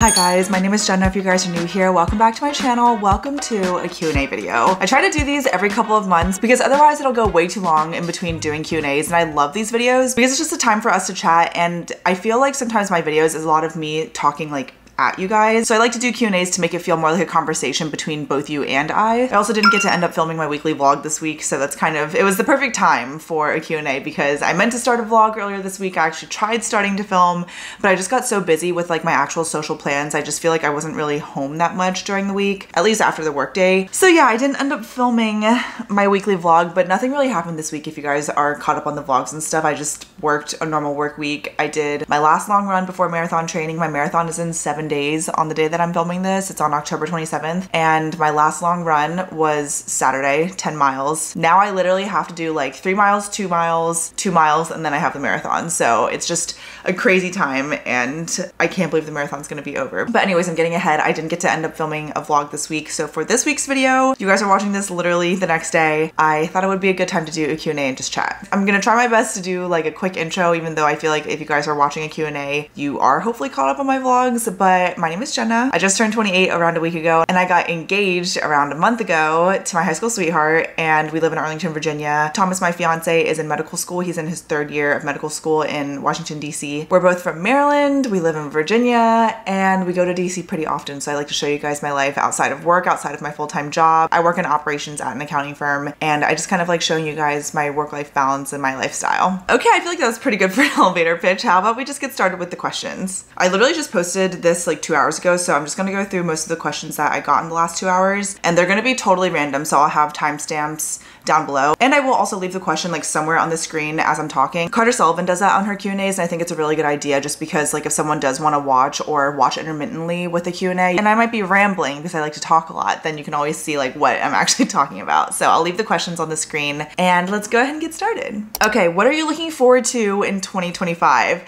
Hi guys, my name is Jenna. If you guys are new here, welcome back to my channel. Welcome to a Q&A video. I try to do these every couple of months because otherwise it'll go way too long in between doing Q&As, and I love these videos because it's just a time for us to chat, and I feel like sometimes my videos is a lot of me talking like at you guys. So I like to do Q&As to make it feel more like a conversation between both you and I. I also didn't get to end up filming my weekly vlog this week, so that's kind of, it was the perfect time for a Q&A because I meant to start a vlog earlier this week. I actually tried starting to film, but I just got so busy with like my actual social plans. I just feel like I wasn't really home that much during the week, at least after the work day. So yeah, I didn't end up filming my weekly vlog, but nothing really happened this week if you guys are caught up on the vlogs and stuff. I just worked a normal work week. I did my last long run before marathon training. My marathon is in 7 days on the day that I'm filming this. It's on October 27th. And my last long run was Saturday, 10 miles. Now I literally have to do like 3 miles, 2 miles, 2 miles, and then I have the marathon. So it's just a crazy time and I can't believe the marathon's gonna be over. But anyways, I'm getting ahead. I didn't get to end up filming a vlog this week. So for this week's video, you guys are watching this literally the next day. I thought it would be a good time to do a Q&A and just chat. I'm gonna try my best to do like a quick intro, even though I feel like if you guys are watching a Q&A, you are hopefully caught up on my vlogs. But my name is Jenna. I just turned 28 around a week ago, and I got engaged around a month ago to my high school sweetheart, and we live in Arlington, Virginia. Thomas, my fiance, is in medical school. He's in his 3rd year of medical school in Washington, D.C. We're both from Maryland. We live in Virginia, and we go to D.C. pretty often, so I like to show you guys my life outside of work, outside of my full-time job. I work in operations at an accounting firm, and I just kind of like showing you guys my work-life balance and my lifestyle. Okay, I feel like that was pretty good for an elevator pitch. How about we just get started with the questions? I literally just posted this like 2 hours ago, so I'm just gonna go through most of the questions that I got in the last 2 hours, and they're gonna be totally random, so I'll have timestamps down below, and I will also leave the question like somewhere on the screen as I'm talking. Carter Sullivan does that on her Q&As, and I think it's a really good idea just because like if someone does want to watch or watch intermittently with a Q&A, and I might be rambling because I like to talk a lot, then you can always see like what I'm actually talking about. So I'll leave the questions on the screen, and let's go ahead and get started. Okay, what are you looking forward to in 2025?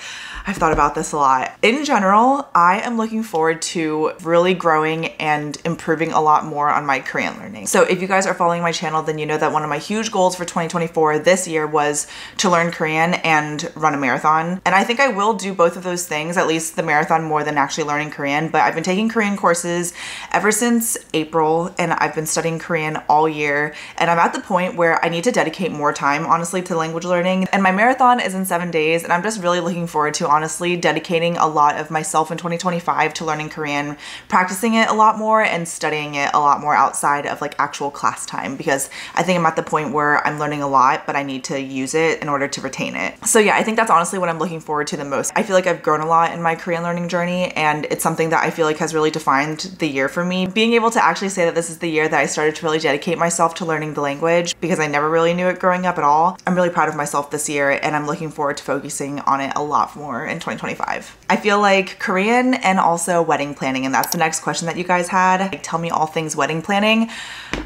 I've thought about this a lot. In general, I am looking forward to really growing and improving a lot more on my Korean learning. So if you guys are following my channel, then you know that one of my huge goals for 2024 this year was to learn Korean and run a marathon. And I think I will do both of those things, at least the marathon more than actually learning Korean. But I've been taking Korean courses ever since April, and I've been studying Korean all year. And I'm at the point where I need to dedicate more time, honestly, to language learning. And my marathon is in 7 days, and I'm just really looking forward to honestly dedicating a lot of myself in 2025 to learning Korean, practicing it a lot more and studying it a lot more outside of like actual class time, because I think I'm at the point where I'm learning a lot, but I need to use it in order to retain it. So yeah, I think that's honestly what I'm looking forward to the most. I feel like I've grown a lot in my Korean learning journey, and it's something that I feel like has really defined the year for me. Being able to actually say that this is the year that I started to really dedicate myself to learning the language, because I never really knew it growing up at all. I'm really proud of myself this year, and I'm looking forward to focusing on it a lot more in 2025. I feel like Korean and also wedding planning, and that's the next question that you guys had. Like, tell me all things wedding planning.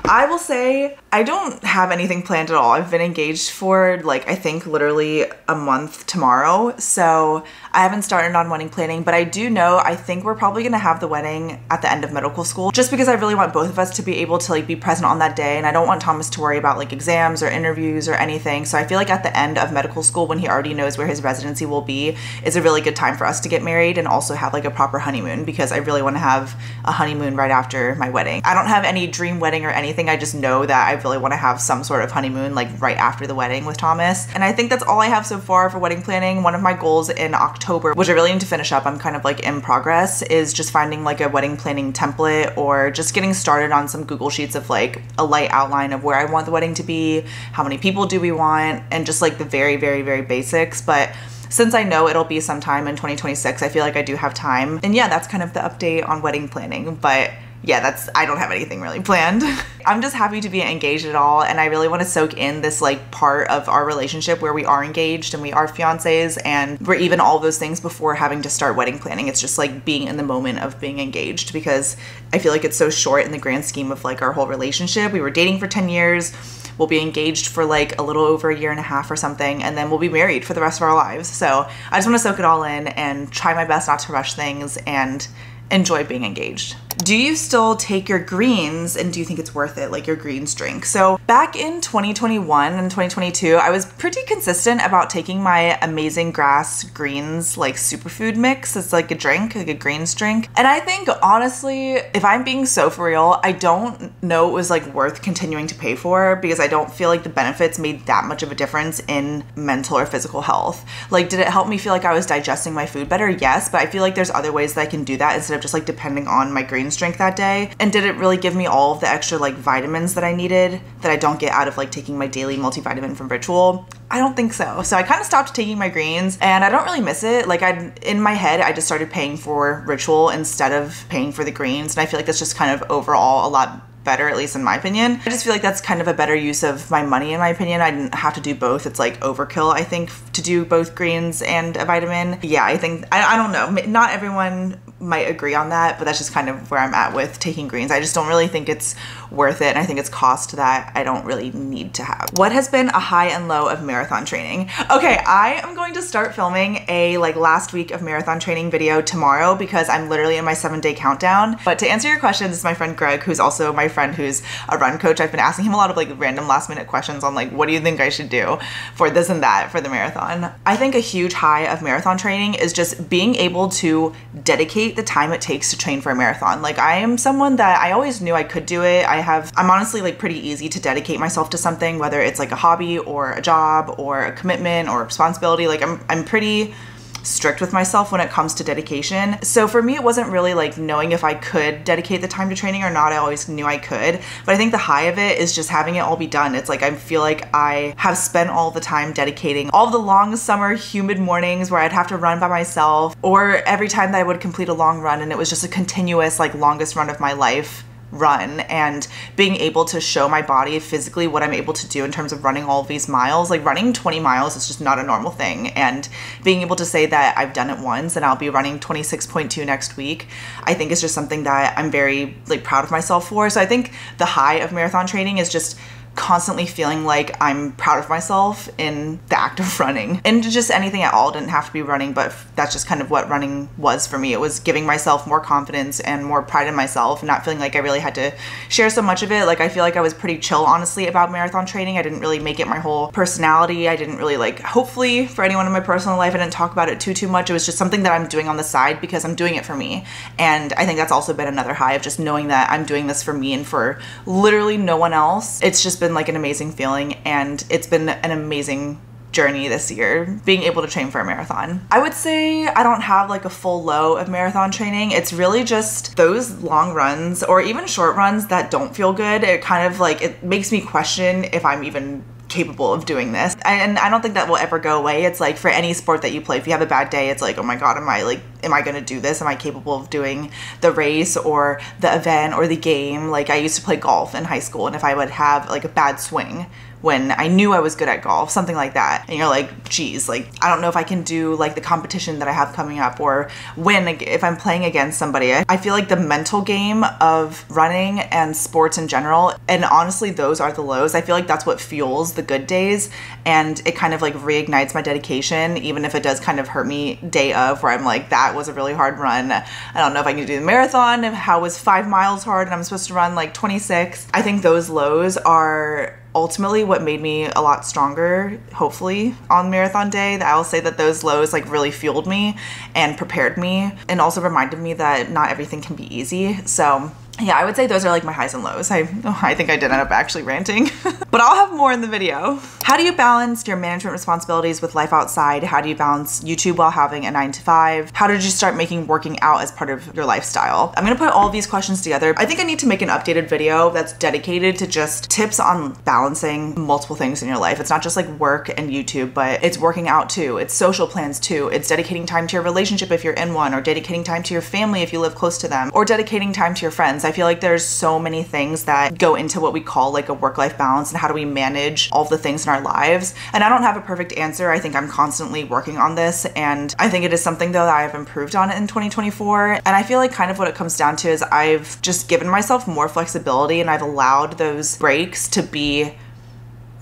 I will say I don't have anything planned at all. I've been engaged for like, I think literally a month tomorrow. So I haven't started on wedding planning, but I do know, I think we're probably gonna have the wedding at the end of medical school, just because I really want both of us to be able to like be present on that day. And I don't want Thomas to worry about like exams or interviews or anything. So I feel like at the end of medical school, when he already knows where his residency will be, is a really good time for us to get married and also have like a proper honeymoon, because I really want to have a honeymoon right after my wedding. I don't have any dream wedding or anything. I just know that I really want to have some sort of honeymoon like right after the wedding with Thomas. And I think that's all I have so far for wedding planning. One of my goals in October, which I really need to finish up, I'm kind of like in progress, is just finding like a wedding planning template or just getting started on some Google Sheets of like a light outline of where I want the wedding to be, how many people do we want, and just like the very, very, very basics. But since I know it'll be sometime in 2026, I feel like I do have time. And yeah, that's kind of the update on wedding planning. But yeah, I don't have anything really planned. I'm just happy to be engaged at all, and I really want to soak in this like part of our relationship where we are engaged and we are fiancés, and we're even all those things before having to start wedding planning. It's just like being in the moment of being engaged, because I feel like it's so short in the grand scheme of like our whole relationship. We were dating for 10 years. We'll be engaged for like a little over a year and a half or something, and then we'll be married for the rest of our lives. So I just want to soak it all in and try my best not to rush things and enjoy being engaged. do you still take your greens and do you think it's worth it, like your greens drink? So back in 2021 and 2022, I was pretty consistent about taking my Amazing Grass greens like superfood mix. It's like a drink, like a greens drink. And I think honestly, if I'm being so for real, I don't know it was like worth continuing to pay for, because I don't feel like the benefits made that much of a difference in mental or physical health. Like, did it help me feel like I was digesting my food better? Yes, but I feel like there's other ways that I can do that instead of just like depending on my greens drink that day. And did it really give me all of the extra like vitamins that I needed that I don't get out of like taking my daily multivitamin from Ritual? I don't think so. So I kind of stopped taking my greens and I don't really miss it. Like, in my head, I just started paying for Ritual instead of paying for the greens. And I feel like that's just kind of overall a lot better, at least in my opinion. I just feel like that's kind of a better use of my money, in my opinion. I didn't have to do both. It's like overkill, I think, to do both greens and a vitamin. Yeah, I think, I don't know. Not everyone might agree on that, but that's just kind of where I'm at with taking greens. I just don't really think it's worth it, and I think it's cost that I don't really need to have. What has been a high and low of marathon training? Okay, I am going to start filming a like last week of marathon training video tomorrow because I'm literally in my 7-day countdown. But to answer your question, this is my friend Greg, who's also my friend who's a run coach. I've been asking him a lot of like random last minute questions on like, what do you think I should do for this and that for the marathon? I think a huge high of marathon training is just being able to dedicate the time it takes to train for a marathon. Like, I am someone that I always knew I could do it. I'm honestly like pretty easy to dedicate myself to something, whether it's like a hobby or a job or a commitment or a responsibility. Like, I'm pretty strict with myself when it comes to dedication. So for me, it wasn't really like knowing if I could dedicate the time to training or not. I always knew I could, but I think the high of it is just having it all be done. It's like, I feel like I have spent all the time dedicating all the long summer humid mornings where I'd have to run by myself, or every time that I would complete a long run and it was just a continuous like longest run of my life run, and being able to show my body physically what I'm able to do in terms of running all of these miles. Like, running 20 miles is just not a normal thing, and being able to say that I've done it once and I'll be running 26.2 next week, I think is just something that I'm very like proud of myself for. So I think the high of marathon training is just constantly feeling like I'm proud of myself in the act of running, and just anything at all. It didn't have to be running, but that's just kind of what running was for me. It was giving myself more confidence and more pride in myself, and not feeling like I really had to share so much of it. Like, I feel like I was pretty chill, honestly, about marathon training. I didn't really make it my whole personality. I didn't really like, hopefully for anyone in my personal life, I didn't talk about it too much. It was just something that I'm doing on the side because I'm doing it for me. And I think that's also been another high of just knowing that I'm doing this for me and for literally no one else. It's just been like an amazing feeling, and it's been an amazing journey this year being able to train for a marathon. I would say I don't have like a full low of marathon training. It's really just those long runs or even short runs that don't feel good. It kind of like, it makes me question if I'm even capable of doing this. And I don't think that will ever go away. It's like for any sport that you play, if you have a bad day, it's like, oh my God, am I gonna do this? Am I capable of doing the race or the event or the game? Like, I used to play golf in high school, and if I would have like a bad swing when I knew I was good at golf, something like that, and you're like, geez, like, I don't know if I can do like the competition that I have coming up, or win if I'm playing against somebody. I feel like the mental game of running and sports in general, and honestly, those are the lows. I feel like that's what fuels the good days, and it kind of like reignites my dedication, even if it does kind of hurt me day of, where I'm like, that was a really hard run. I don't know if I can do the marathon, how was 5 miles hard and I'm supposed to run like 26. I think those lows are ultimately what made me a lot stronger, hopefully, on marathon day. I'll say that those lows like really fueled me and prepared me, and also reminded me that not everything can be easy. So yeah, I would say those are like my highs and lows. I think I did end up actually ranting, but I'll have more in the video. How do you balance your management responsibilities with life outside? How do you balance YouTube while having a 9-to-5? How did you start making working out as part of your lifestyle? I'm gonna put all of these questions together. I think I need to make an updated video that's dedicated to just tips on balancing multiple things in your life. It's not just like work and YouTube, but it's working out too. It's social plans too. It's dedicating time to your relationship if you're in one, or dedicating time to your family if you live close to them, or dedicating time to your friends. I feel like there's so many things that go into what we call like a work-life balance, and how do we manage all the things in our lives. And I don't have a perfect answer. I think I'm constantly working on this, and I think it is something though that I've improved on in 2024. And I feel like kind of what it comes down to is I've just given myself more flexibility, and I've allowed those breaks to be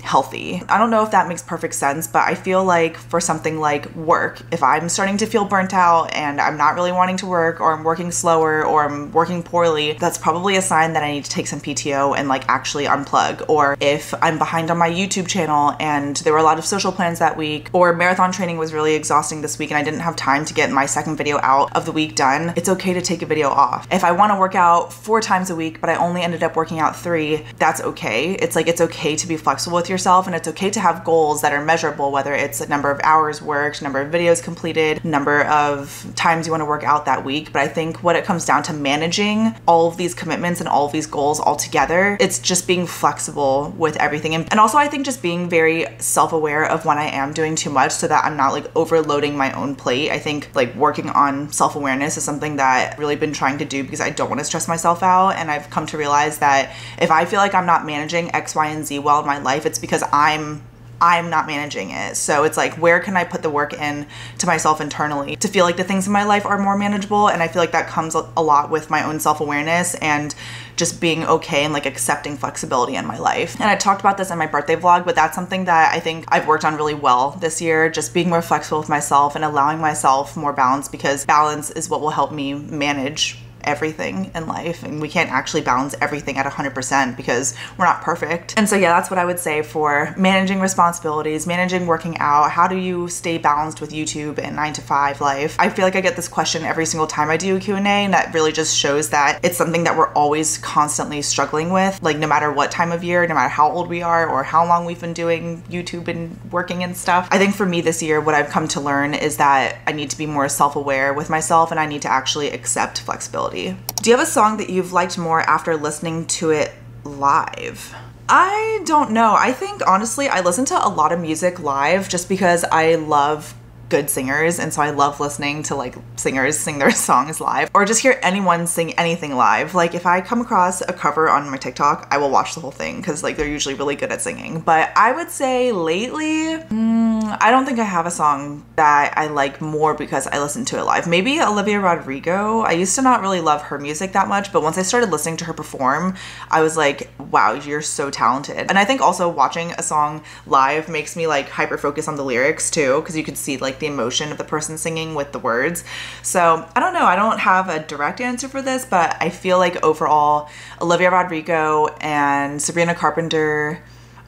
healthy. I don't know if that makes perfect sense, but I feel like for something like work, if I'm starting to feel burnt out and I'm not really wanting to work, or I'm working slower, or I'm working poorly, that's probably a sign that I need to take some PTO and like actually unplug. Or if I'm behind on my YouTube channel and there were a lot of social plans that week, or marathon training was really exhausting this week and I didn't have time to get my second video out of the week done, it's okay to take a video off. If I want to work out 4 times a week, but I only ended up working out 3, that's okay. It's like, it's okay to be flexible with yourself, and it's okay to have goals that are measurable, whether it's a number of hours worked, number of videos completed, number of times you want to work out that week. But I think what it comes down to managing all of these commitments and all of these goals all together, it's just being flexible with everything. And also I think just being very self-aware of when I am doing too much so that I'm not like overloading my own plate. I think like working on self-awareness is something that I've really been trying to do because I don't want to stress myself out. And I've come to realize that if I feel like I'm not managing X, Y, and Z well in my life, it's because I'm not managing it. So it's like, where can I put the work in to myself internally to feel like the things in my life are more manageable? And I feel like that comes a lot with my own self-awareness and just being okay and like accepting flexibility in my life. And I talked about this in my birthday vlog, but that's something that I think I've worked on really well this year, just being more flexible with myself and allowing myself more balance, because balance is what will help me manage everything in life. And we can't actually balance everything at 100% because we're not perfect. And so yeah, that's what I would say for managing responsibilities, managing working out. How do you stay balanced with YouTube and 9-to-5 life? I feel like I get this question every single time I do a Q&A, and that really just shows that it's something that we're always constantly struggling with, like no matter what time of year, no matter how old we are or how long we've been doing YouTube and working and stuff. I think for me this year, what I've come to learn is that I need to be more self-aware with myself, and I need to actually accept flexibility. Do you have a song that you've liked more after listening to it live? I don't know. I think honestly, I listen to a lot of music live just because I love good singers, and so I love listening to like singers sing their songs live, or just hear anyone sing anything live. Like if I come across a cover on my TikTok, I will watch the whole thing because like they're usually really good at singing. But I would say lately, I don't think I have a song that I like more because I listened to it live. Maybe Olivia Rodrigo. I used to not really love her music that much, but once I started listening to her perform, I was like, wow, you're so talented. And I think also watching a song live makes me like hyper focus on the lyrics too, because you can see like the emotion of the person singing with the words. So I don't know, I don't have a direct answer for this, but I feel like overall Olivia Rodrigo and Sabrina Carpenter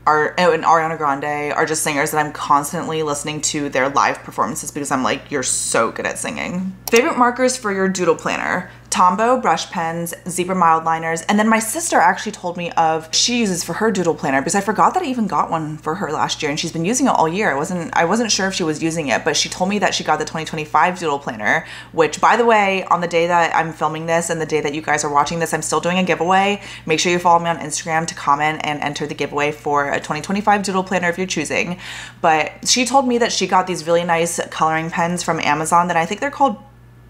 and Ariana Grande are just singers that I'm constantly listening to their live performances because I'm like, you're so good at singing. Favorite markers for your doodle planner? Tombow brush pens, zebra mild liners, and then my sister actually told me of she uses for her doodle planner, because I forgot that I even got one for her last year and she's been using it all year. I wasn't sure if she was using it, but she told me that she got the 2025 doodle planner, which by the way, on the day that I'm filming this and the day that you guys are watching this, I'm still doing a giveaway. Make sure you follow me on Instagram to comment and enter the giveaway for a 2025 doodle planner if you're choosing. But she told me that she got these really nice coloring pens from Amazon that I think they're called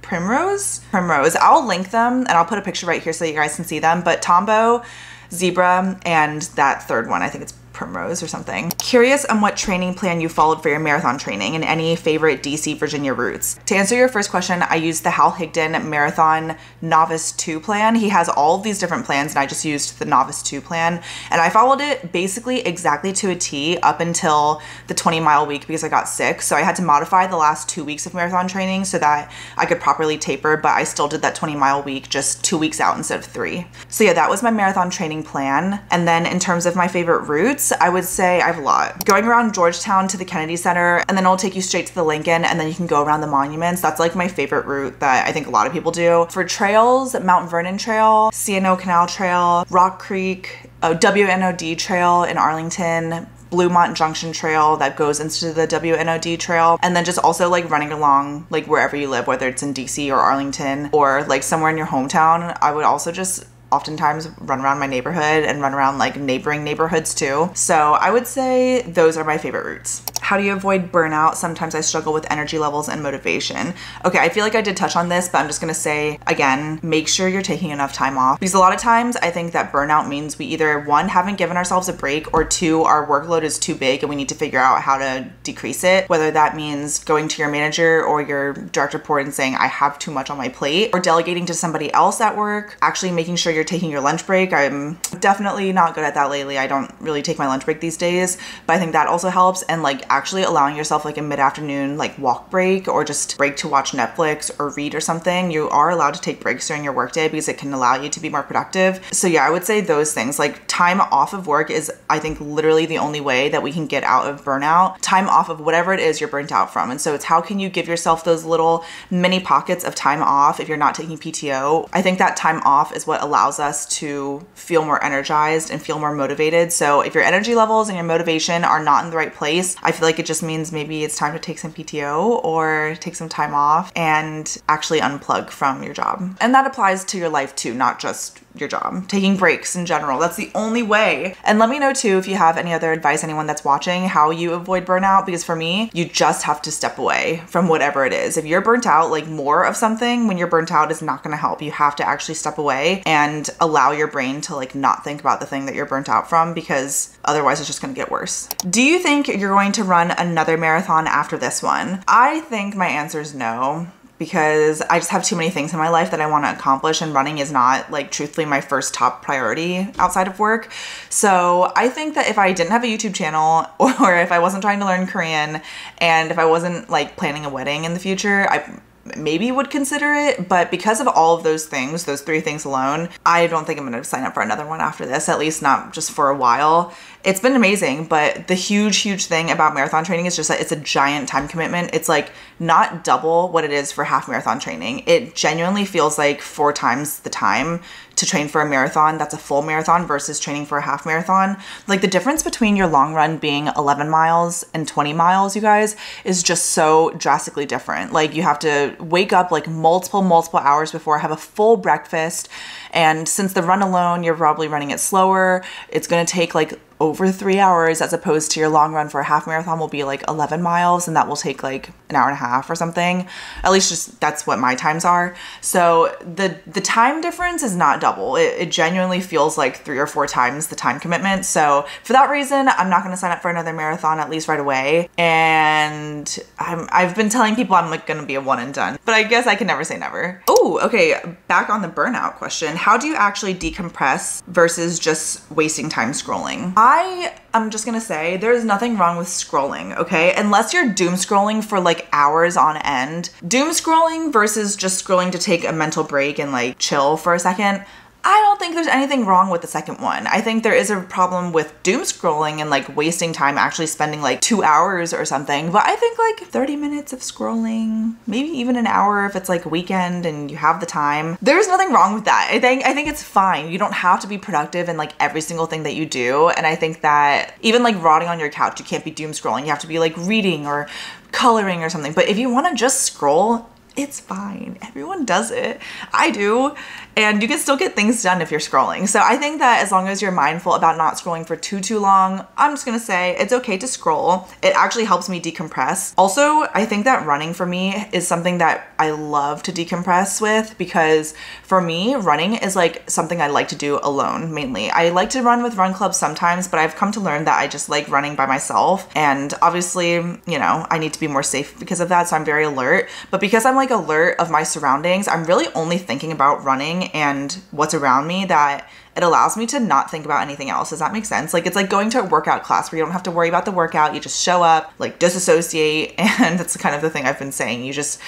Primrose. I'll link them and I'll put a picture right here so you guys can see them. But Tombow, Zebra, and that third one, I think it's Primrose or something. Curious on what training plan you followed for your marathon training and any favorite DC Virginia routes. To answer your first question, I used the Hal Higdon Marathon Novice 2 plan. He has all of these different plans and I just used the Novice 2 plan, and I followed it basically exactly to a T up until the 20-mile week because I got sick. So I had to modify the last 2 weeks of marathon training so that I could properly taper, but I still did that 20-mile week just 2 weeks out instead of 3. So yeah, that was my marathon training plan. And then in terms of my favorite routes, I would say I have a lot. Going around Georgetown to the Kennedy Center, and then it'll take you straight to the Lincoln, and then you can go around the monuments. That's like my favorite route that I think a lot of people do. For trails, Mount Vernon Trail, C&O Canal Trail, Rock Creek, WNOD Trail in Arlington, Bluemont Junction Trail that goes into the WNOD Trail, and then just also like running along like wherever you live, whether it's in DC or Arlington or like somewhere in your hometown. I would also just oftentimes run around my neighborhood and run around like neighboring neighborhoods too. So I would say those are my favorite routes. How do you avoid burnout? Sometimes I struggle with energy levels and motivation. Okay, I feel like I did touch on this, but I'm just gonna say again, make sure you're taking enough time off, because a lot of times I think that burnout means we either one, haven't given ourselves a break, or two, our workload is too big and we need to figure out how to decrease it. Whether that means going to your manager or your direct report and saying, I have too much on my plate, or delegating to somebody else at work, actually making sure you're taking your lunch break. I'm definitely not good at that lately. I don't really take my lunch break these days, but I think that also helps. And like actually allowing yourself like a mid-afternoon like walk break, or just break to watch Netflix or read or something. You are allowed to take breaks during your workday because it can allow you to be more productive. So yeah, I would say those things. Like time off of work is, I think, literally the only way that we can get out of burnout. Time off of whatever it is you're burnt out from. And so it's how can you give yourself those little mini pockets of time off if you're not taking PTO. I think that time off is what allows us to feel more energized and feel more motivated. So if your energy levels and your motivation are not in the right place, I feel like it just means maybe it's time to take some PTO or take some time off and actually unplug from your job. And that applies to your life too, not just your job. Taking breaks in general, that's the only way. And let me know too if you have any other advice, anyone that's watching, how you avoid burnout, because for me, you just have to step away from whatever it is. If you're burnt out, like more of something when you're burnt out is not gonna help. You have to actually step away and allow your brain to like not think about the thing that you're burnt out from, because otherwise it's just gonna get worse. Do you think you're going to run another marathon after this one? I think my answer is no, because I just have too many things in my life that I want to accomplish, and running is not like truthfully my first top priority outside of work. So I think that if I didn't have a YouTube channel, or if I wasn't trying to learn Korean, and if I wasn't like planning a wedding in the future, I maybe would consider it. But because of all of those things, those three things alone, I don't think I'm gonna sign up for another one after this, at least not just for a while. It's been amazing, but the huge thing about marathon training is just that it's a giant time commitment. It's like not double what it is for half marathon training. It genuinely feels like 4 times the time to train for a marathon that's a full marathon versus training for a half marathon. Like the difference between your long run being 11 miles and 20 miles, you guys, is just so drastically different. Like you have to wake up like multiple hours before, have a full breakfast. And since the run alone, you're probably running it slower, it's gonna take like over 3 hours, as opposed to your long run for a half marathon will be like 11 miles, and that will take like an hour and a half or something. At least just that's what my times are. So the time difference is not double. It genuinely feels like 3 or 4 times the time commitment. So for that reason, I'm not gonna sign up for another marathon, at least right away. And I've been telling people I'm like gonna be a one and done, but I guess I can never say never. Oh, okay, back on the burnout question. How do you actually decompress versus just wasting time scrolling? I'm just gonna say there's nothing wrong with scrolling, okay? Unless you're doom scrolling for like hours on end. Doom scrolling versus just scrolling to take a mental break and like chill for a second, I don't think there's anything wrong with the second one. I think there is a problem with doom scrolling and like wasting time actually spending like 2 hours or something. But I think like 30 minutes of scrolling, maybe even an hour if it's like a weekend and you have the time. There's nothing wrong with that. I think it's fine. You don't have to be productive in like every single thing that you do. And I think that even like rotting on your couch, you can't be doom scrolling. You have to be like reading or coloring or something. But if you want to just scroll, it's fine. Everyone does it. I do. And you can still get things done if you're scrolling. So I think that as long as you're mindful about not scrolling for too long, I'm just gonna say it's okay to scroll. It actually helps me decompress. Also, I think that running for me is something that I love to decompress with, because for me, running is like something I like to do alone mainly. I like to run with run clubs sometimes, but I've come to learn that I just like running by myself. And obviously, you know, I need to be more safe because of that. So I'm very alert. But because I'm like alert of my surroundings, I'm really only thinking about running and what's around me, that it allows me to not think about anything else. Does that make sense? Like it's like going to a workout class where you don't have to worry about the workout. You just show up, like disassociate. And that's kind of the thing I've been saying. You just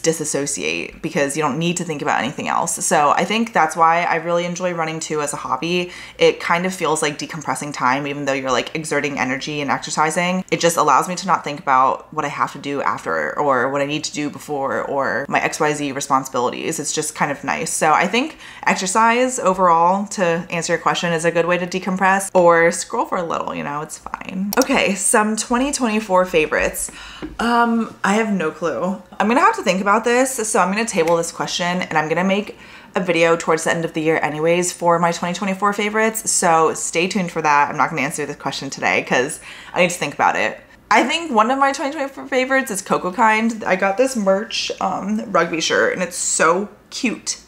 disassociate because you don't need to think about anything else. So I think that's why I really enjoy running too as a hobby. It kind of feels like decompressing time, even though you're like exerting energy and exercising. It just allows me to not think about what I have to do after or what I need to do before or my XYZ responsibilities. It's just kind of nice. So I think exercise overall, to answer your question, is a good way to decompress, or scroll for a little, you know, it's fine. Okay, some 2024 favorites. I have no clue. I'm gonna have to think about this. So I'm gonna table this question and I'm gonna make a video towards the end of the year anyways for my 2024 favorites. So stay tuned for that. I'm not gonna answer this question today because I need to think about it. I think one of my 2024 favorites is Coco Kind. I got this merch rugby shirt and it's so cute.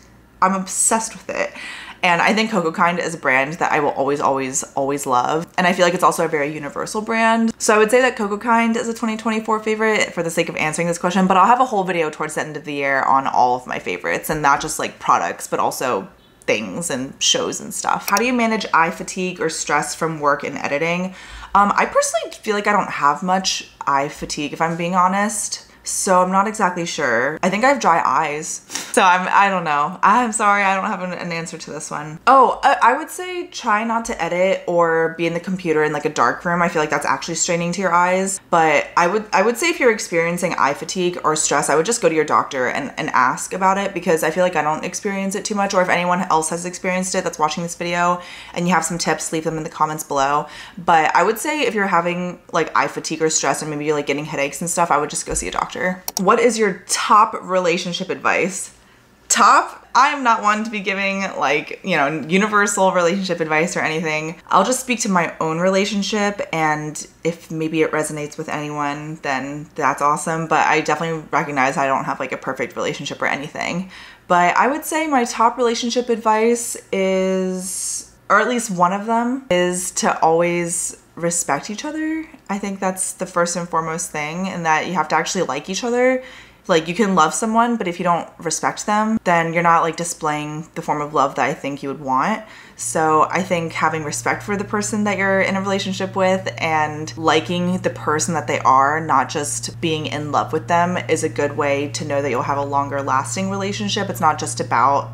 I'm obsessed with it. And I think Coco Kind is a brand that I will always, always, always love. And I feel like it's also a very universal brand. So I would say that Coco Kind is a 2024 favorite for the sake of answering this question, but I'll have a whole video towards the end of the year on all of my favorites, and not just like products, but also things and shows and stuff. How do you manage eye fatigue or stress from work and editing? I personally feel like I don't have much eye fatigue, if I'm being honest. So I'm not exactly sure. I think I have dry eyes. So I don't know. I'm sorry, I don't have an answer to this one. Oh, I would say try not to edit or be in the computer in like a dark room. I feel like that's actually straining to your eyes. But I would say if you're experiencing eye fatigue or stress, I would just go to your doctor and ask about it, because I feel like I don't experience it too much. Or if anyone else has experienced it that's watching this video and you have some tips, leave them in the comments below. But I would say if you're having like eye fatigue or stress and maybe you're like getting headaches and stuff, I would just go see a doctor. What is your top relationship advice? Top? I am not one to be giving like, you know, universal relationship advice or anything. I'll just speak to my own relationship, and if maybe it resonates with anyone, then that's awesome. But I definitely recognize I don't have like a perfect relationship or anything. But I would say my top relationship advice is, or at least one of them, is to always respect each other. I think that's the first and foremost thing, and that you have to actually like each other. Like, you can love someone, but if you don't respect them, then you're not like displaying the form of love that I think you would want. So I think having respect for the person that you're in a relationship with and liking the person that they are, not just being in love with them, is a good way to know that you'll have a longer lasting relationship. It's not just about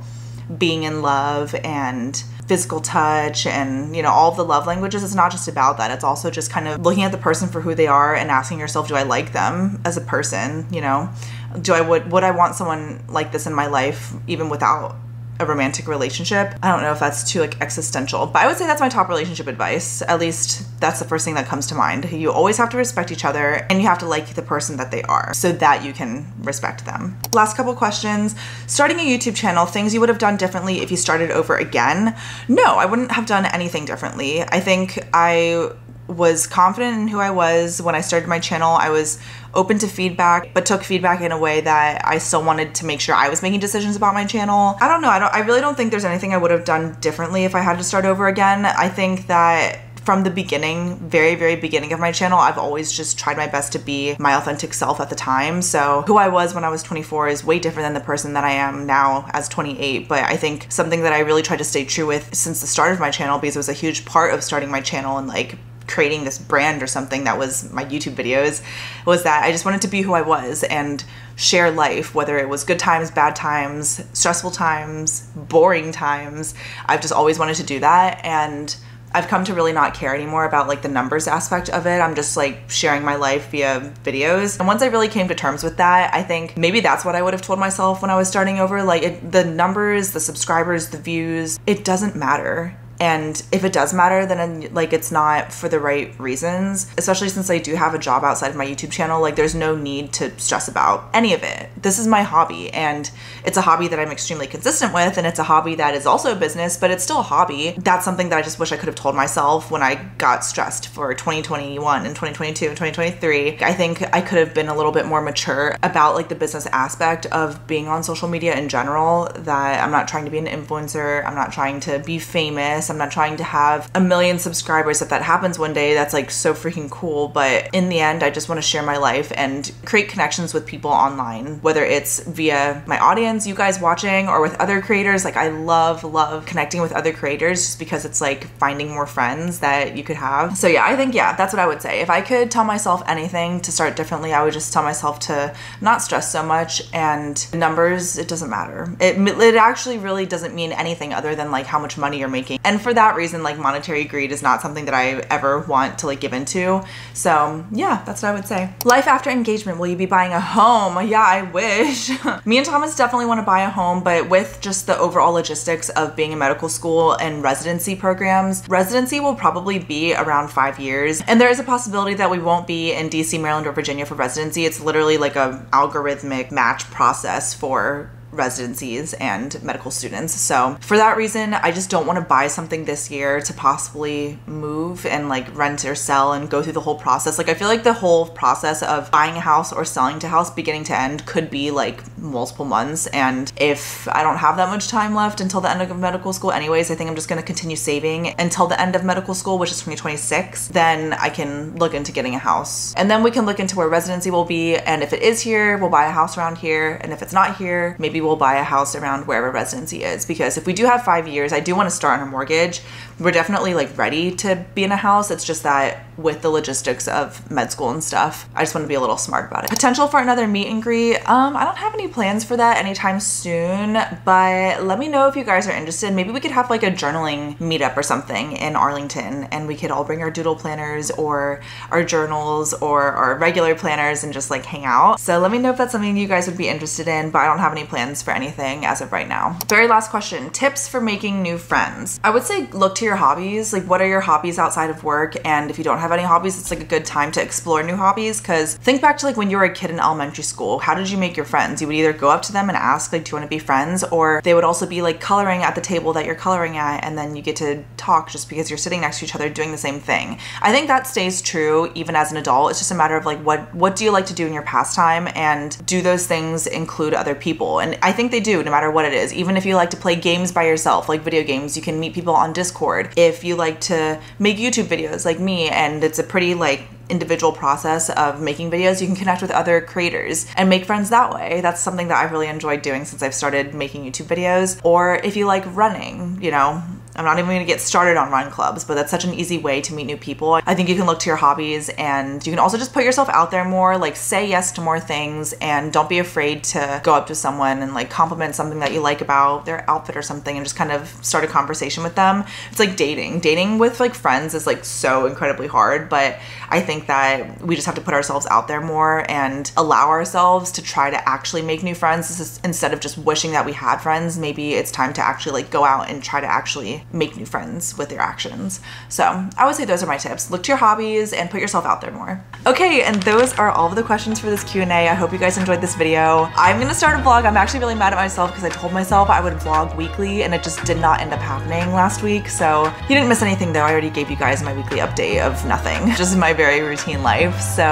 being in love and physical touch and, you know, all of the love languages. It's not just about that. It's also just kind of looking at the person for who they are and asking yourself, do I like them as a person? You know, would I want someone like this in my life even without a romantic relationship? I don't know if that's too like existential, but I would say that's my top relationship advice. At least that's the first thing that comes to mind. You always have to respect each other, and you have to like the person that they are so that you can respect them. Last couple questions. Starting a YouTube channel, things you would have done differently if you started over again? No, I wouldn't have done anything differently. I think I was confident in who I was when I started my channel. I was open to feedback, but took feedback in a way that I still wanted to make sure I was making decisions about my channel. I don't know. I really don't think there's anything I would have done differently if I had to start over again. I think that from the beginning, very, very beginning of my channel, I've always just tried my best to be my authentic self at the time. So who I was when I was 24 is way different than the person that I am now as 28. But I think something that I really tried to stay true with since the start of my channel, because it was a huge part of starting my channel and like creating this brand or something that was my YouTube videos, was that I just wanted to be who I was and share life, whether it was good times, bad times, stressful times, boring times. I've just always wanted to do that, and I've come to really not care anymore about like the numbers aspect of it. I'm just like sharing my life via videos. And once I really came to terms with that, I think maybe that's what I would have told myself when I was starting over. Like the numbers, the subscribers, the views, it doesn't matter. And if it does matter, then like it's not for the right reasons, especially since I do have a job outside of my YouTube channel. Like there's no need to stress about any of it. This is my hobby, and it's a hobby that I'm extremely consistent with, and it's a hobby that is also a business, but it's still a hobby. That's something that I just wish I could have told myself when I got stressed for 2021 and 2022 and 2023. I think I could have been a little bit more mature about like the business aspect of being on social media in general, that I'm not trying to be an influencer. I'm not trying to be famous. I'm not trying to have 1 million subscribers. If that happens one day, that's like so freaking cool. But in the end, I just want to share my life and create connections with people online, whether it's via my audience, you guys watching, or with other creators. Like I love connecting with other creators just because it's like finding more friends that you could have. So yeah, I think, yeah, that's what I would say. If I could tell myself anything to start differently, I would just tell myself to not stress so much, and numbers, it doesn't matter. It actually really doesn't mean anything other than like how much money you're making. And for that reason, like monetary greed is not something that I ever want to like give into. So yeah, that's what I would say. Life after engagement, will you be buying a home? Yeah, I wish. Me and Thomas definitely want to buy a home, but with just the overall logistics of being in medical school and residency programs, residency will probably be around 5 years. And there is a possibility that we won't be in DC, Maryland, or Virginia for residency. It's literally like a algorithmic match process for residencies and medical students. So for that reason, I just don't want to buy something this year to possibly move and like rent or sell and go through the whole process. Like I feel like the whole process of buying a house or selling a house beginning to end could be like multiple months. And if I don't have that much time left until the end of medical school anyways, I think I'm just going to continue saving until the end of medical school, which is 2026. Then I can look into getting a house. And then we can look into where residency will be. And if it is here, we'll buy a house around here. And if it's not here, maybe we'll buy a house around wherever residency is. Because if we do have 5 years, I do want to start on a mortgage. We're definitely like ready to be in a house. It's just that with the logistics of med school and stuff, I just want to be a little smart about it. Potential for another meet and greet. I don't have any plans for that anytime soon, but let me know if you guys are interested. Maybe we could have like a journaling meetup or something in Arlington, and we could all bring our doodle planners or our journals or our regular planners and just like hang out. So let me know if that's something you guys would be interested in, but I don't have any plans for anything as of right now. Very last question, tips for making new friends. I would say look to your hobbies. Like what are your hobbies outside of work? And if you don't have any hobbies, it's like a good time to explore new hobbies. Because think back to like when you were a kid in elementary school, how did you make your friends? You would either go up to them and ask like, do you want to be friends? Or they would also be like coloring at the table that you're coloring at, and then you get to talk just because you're sitting next to each other doing the same thing. I think that stays true even as an adult. It's just a matter of like what do you like to do in your pastime, and do those things include other people? And I think they do, no matter what it is. Even if you like to play games by yourself, like video games, you can meet people on Discord. If you like to make YouTube videos like me, and it's a pretty like individual process of making videos, you can connect with other creators and make friends that way. That's something that I've really enjoyed doing since I've started making YouTube videos. Or if you like running, you know, I'm not even gonna get started on run clubs, but that's such an easy way to meet new people. I think you can look to your hobbies, and you can also just put yourself out there more, like say yes to more things, and don't be afraid to go up to someone and like compliment something that you like about their outfit or something, and just kind of start a conversation with them. It's like dating. Dating with like friends is like so incredibly hard, but I think that we just have to put ourselves out there more and allow ourselves to try to actually make new friends. Instead of just wishing that we had friends, maybe it's time to actually like go out and try to actually make new friends with your actions. So I would say those are my tips. Look to your hobbies and put yourself out there more. Okay, and those are all of the questions for this Q&A. I hope you guys enjoyed this video. I'm gonna start a vlog. I'm actually really mad at myself because I told myself I would vlog weekly, and it just did not end up happening last week. So you didn't miss anything though. I already gave you guys my weekly update of nothing, just my very routine life. So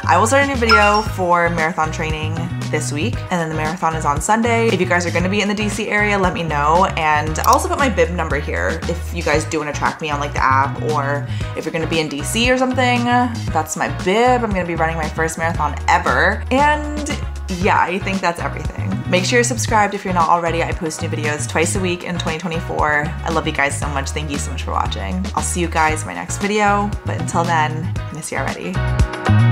I will start a new video for marathon training this week, and then the marathon is on Sunday. If you guys are gonna be in the DC area, let me know. And I'll also put my bib number here if you guys do want to track me on like the app, or if you're going to be in DC or something. That's my bib. I'm going to be running my first marathon ever. And yeah, I think that's everything. Make sure you're subscribed if you're not already. I post new videos twice a week in 2024. I love you guys so much. Thank you so much for watching. I'll see you guys in my next video, but until then, miss you already.